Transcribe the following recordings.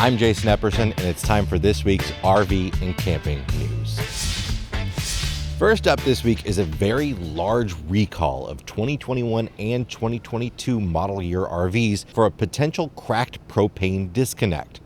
I'm Jason Epperson, and it's time for this week's RV and camping news. First up this week is a very large recall of 2021 and 2022 model year RVs for a potential cracked propane disconnect.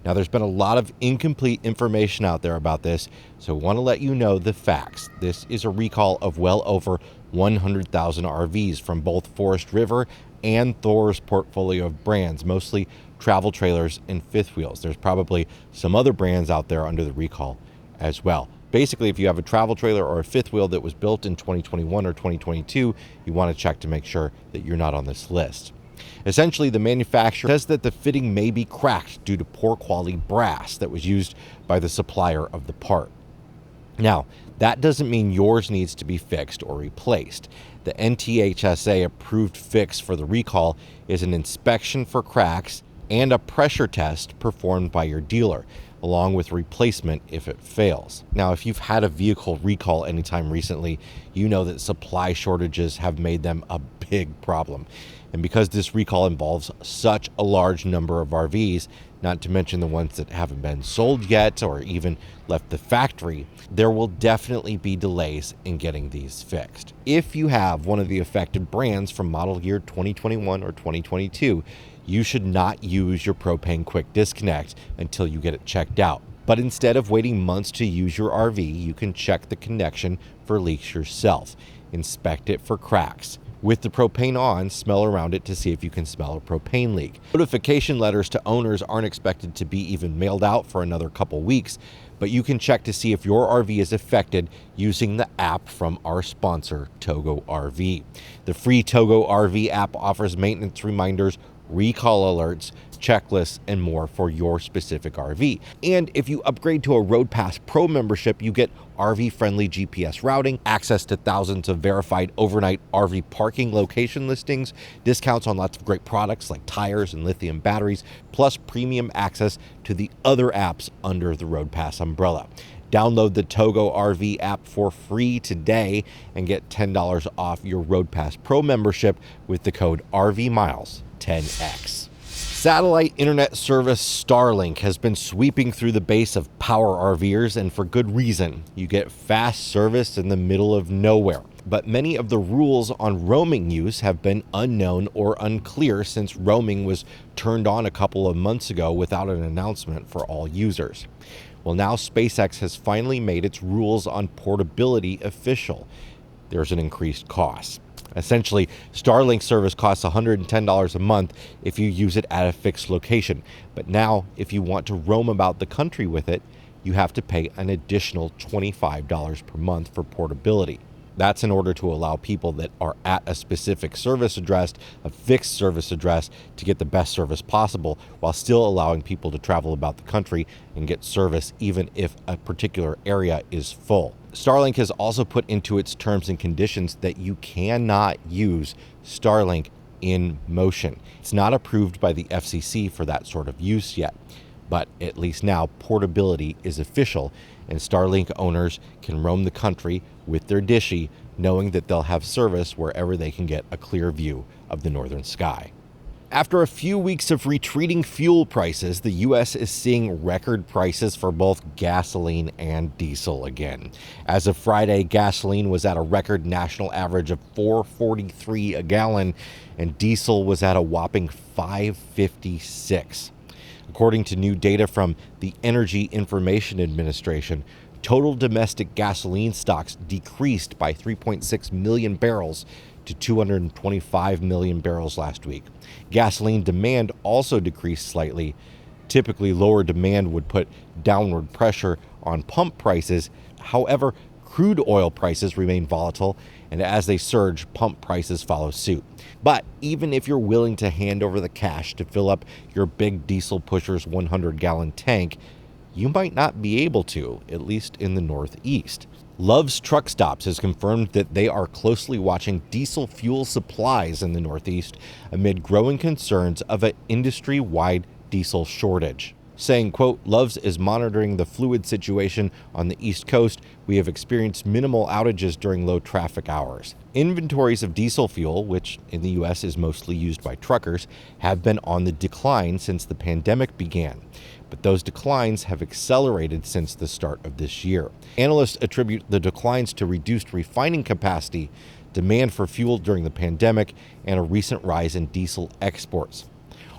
Now, there's been a lot of incomplete information out there about this, so I want to let you know the facts. This is a recall of well over 100,000 RVs from both Forest River and Thor's portfolio of brands, mostly travel trailers and fifth wheels. There's probably some other brands out there under the recall as well. Basically, if you have a travel trailer or a fifth wheel that was built in 2021 or 2022, you want to check to make sure that you're not on this list. Essentially, the manufacturer says that the fitting may be cracked due to poor quality brass that was used by the supplier of the part. Now, that doesn't mean yours needs to be fixed or replaced. The NTHSA approved fix for the recall is an inspection for cracks and a pressure test performed by your dealer, along with replacement if it fails. Now, if you've had a vehicle recall anytime recently, you know that supply shortages have made them a big problem. And because this recall involves such a large number of RVs, not to mention the ones that haven't been sold yet or even left the factory, there will definitely be delays in getting these fixed. If you have one of the affected brands from model year 2021 or 2022, you should not use your propane quick disconnect until you get it checked out. But instead of waiting months to use your RV, you can check the connection for leaks yourself. Inspect it for cracks. With the propane on, smell around it to see if you can smell a propane leak. Notification letters to owners aren't expected to be even mailed out for another couple weeks, but you can check to see if your RV is affected using the app from our sponsor, Togo RV. The free Togo RV app offers maintenance reminders, recall alerts, checklists, and more for your specific RV. And if you upgrade to a Road Pass Pro membership, you get RV-friendly GPS routing, access to thousands of verified overnight RV parking location listings, discounts on lots of great products like tires and lithium batteries, plus premium access to the other apps under the Road Pass umbrella. Download the Togo RV app for free today and get $10 off your Road Pass Pro membership with the code RVMiles10X. Satellite internet service Starlink has been sweeping through the base of power RVers, and for good reason. You get fast service in the middle of nowhere. But many of the rules on roaming use have been unknown or unclear since roaming was turned on a couple of months ago without an announcement for all users. Well, now SpaceX has finally made its rules on portability official. There's an increased cost. Essentially, Starlink service costs $110 a month if you use it at a fixed location. But now, if you want to roam about the country with it, you have to pay an additional $25 per month for portability. That's in order to allow people that are at a specific service address, a fixed service address, to get the best service possible, while still allowing people to travel about the country and get service even if a particular area is full. Starlink has also put into its terms and conditions that you cannot use Starlink in motion. It's not approved by the FCC for that sort of use yet, but at least now portability is official, and Starlink owners can roam the country with their dishy, knowing that they'll have service wherever they can get a clear view of the northern sky. After a few weeks of retreating fuel prices, the U.S. is seeing record prices for both gasoline and diesel again. As of Friday, gasoline was at a record national average of $4.43 a gallon, and diesel was at a whopping $5.56. According to new data from the Energy Information Administration, total domestic gasoline stocks decreased by 3.6 million barrels to 225 million barrels last week. Gasoline demand also decreased slightly. Typically, lower demand would put downward pressure on pump prices. However, crude oil prices remain volatile, and as they surge, pump prices follow suit. But even if you're willing to hand over the cash to fill up your big diesel pusher's 100-gallon tank, you might not be able to, at least in the Northeast. Love's Truck Stops has confirmed that they are closely watching diesel fuel supplies in the Northeast amid growing concerns of an industry-wide diesel shortage. Saying, quote, Love's is monitoring the fluid situation on the East Coast. We have experienced minimal outages during low traffic hours. Inventories of diesel fuel, which in the U.S. is mostly used by truckers, have been on the decline since the pandemic began. but those declines have accelerated since the start of this year. Analysts attribute the declines to reduced refining capacity, demand for fuel during the pandemic, and a recent rise in diesel exports.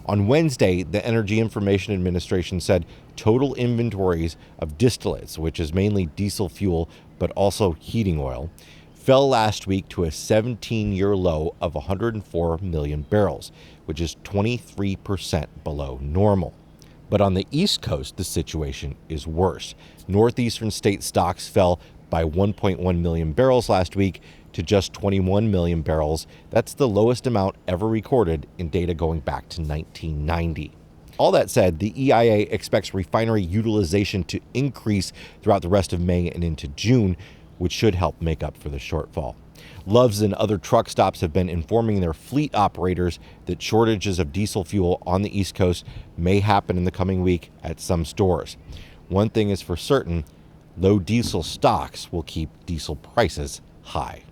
On Wednesday, the Energy Information Administration said total inventories of distillates, which is mainly diesel fuel but also heating oil, fell last week to a 17-year low of 104 million barrels, which is 23% below normal. But on the East Coast, the situation is worse. Northeastern state stocks fell by 1.1 million barrels last week to just 21 million barrels. That's the lowest amount ever recorded in data going back to 1990. All that said, the EIA expects refinery utilization to increase throughout the rest of May and into June, which should help make up for the shortfall. Love's and other truck stops have been informing their fleet operators that shortages of diesel fuel on the East Coast may happen in the coming week at some stores. One thing is for certain, low diesel stocks will keep diesel prices high.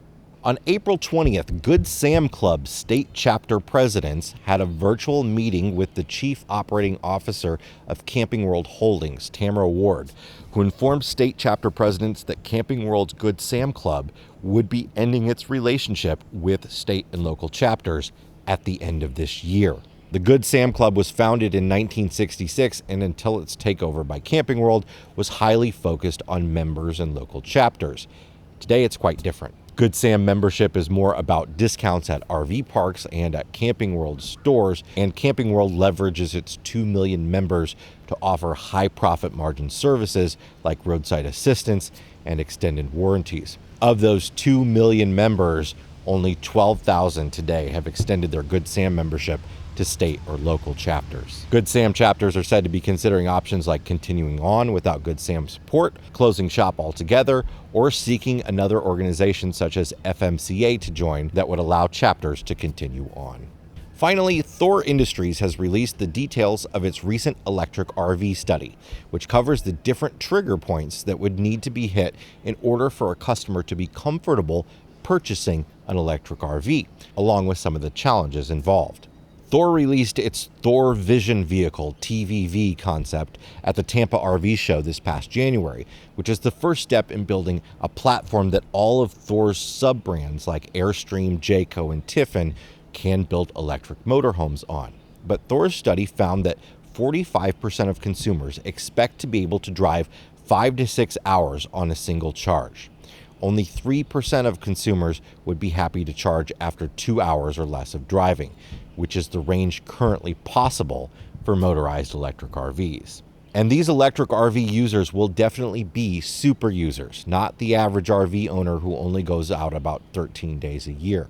On April 20th, Good Sam Club state chapter presidents had a virtual meeting with the chief operating officer of Camping World Holdings, Tamara Ward, who informed state chapter presidents that Camping World's Good Sam Club would be ending its relationship with state and local chapters at the end of this year. The Good Sam Club was founded in 1966 and until its takeover by Camping World was highly focused on members and local chapters. Today it's quite different. Good Sam membership is more about discounts at RV parks and at Camping World stores, and Camping World leverages its 2 million members to offer high profit margin services like roadside assistance and extended warranties. Of those 2 million members, only 12,000 today have extended their Good Sam membership to state or local chapters. Good Sam chapters are said to be considering options like continuing on without Good Sam support, closing shop altogether, or seeking another organization such as FMCA to join that would allow chapters to continue on. Finally, Thor Industries has released the details of its recent electric RV study, which covers the different trigger points that would need to be hit in order for a customer to be comfortable purchasing an electric RV, along with some of the challenges involved. Thor released its Thor Vision Vehicle, TVV, concept at the Tampa RV Show this past January, which is the first step in building a platform that all of Thor's sub-brands like Airstream, Jayco, and Tiffin can build electric motorhomes on. But Thor's study found that 45% of consumers expect to be able to drive 5 to 6 hours on a single charge. Only 3% of consumers would be happy to charge after 2 hours or less of driving, which is the range currently possible for motorized electric RVs. And these electric RV users will definitely be super users, not the average RV owner who only goes out about 13 days a year.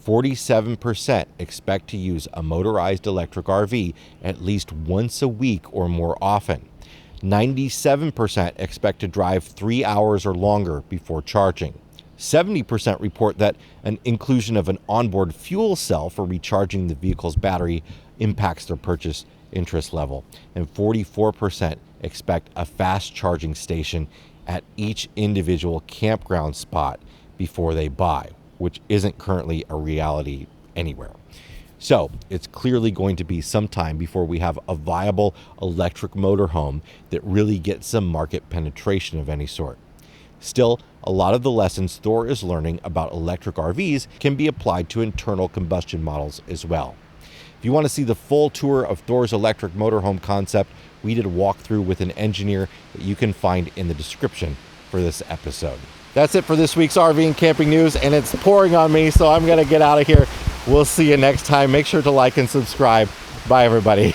47% expect to use a motorized electric RV at least once a week or more often. 97% expect to drive 3 hours or longer before charging. 70% report that an inclusion of an onboard fuel cell for recharging the vehicle's battery impacts their purchase interest level. And 44% expect a fast charging station at each individual campground spot before they buy, which isn't currently a reality anywhere. So it's clearly going to be some time before we have a viable electric motorhome that really gets some market penetration of any sort. Still, a lot of the lessons Thor is learning about electric RVs can be applied to internal combustion models as well. If you want to see the full tour of Thor's electric motorhome concept, we did a walkthrough with an engineer that you can find in the description for this episode. That's it for this week's RV and camping news, and it's pouring on me, so I'm going to get out of here. We'll see you next time. Make sure to like and subscribe. Bye, everybody.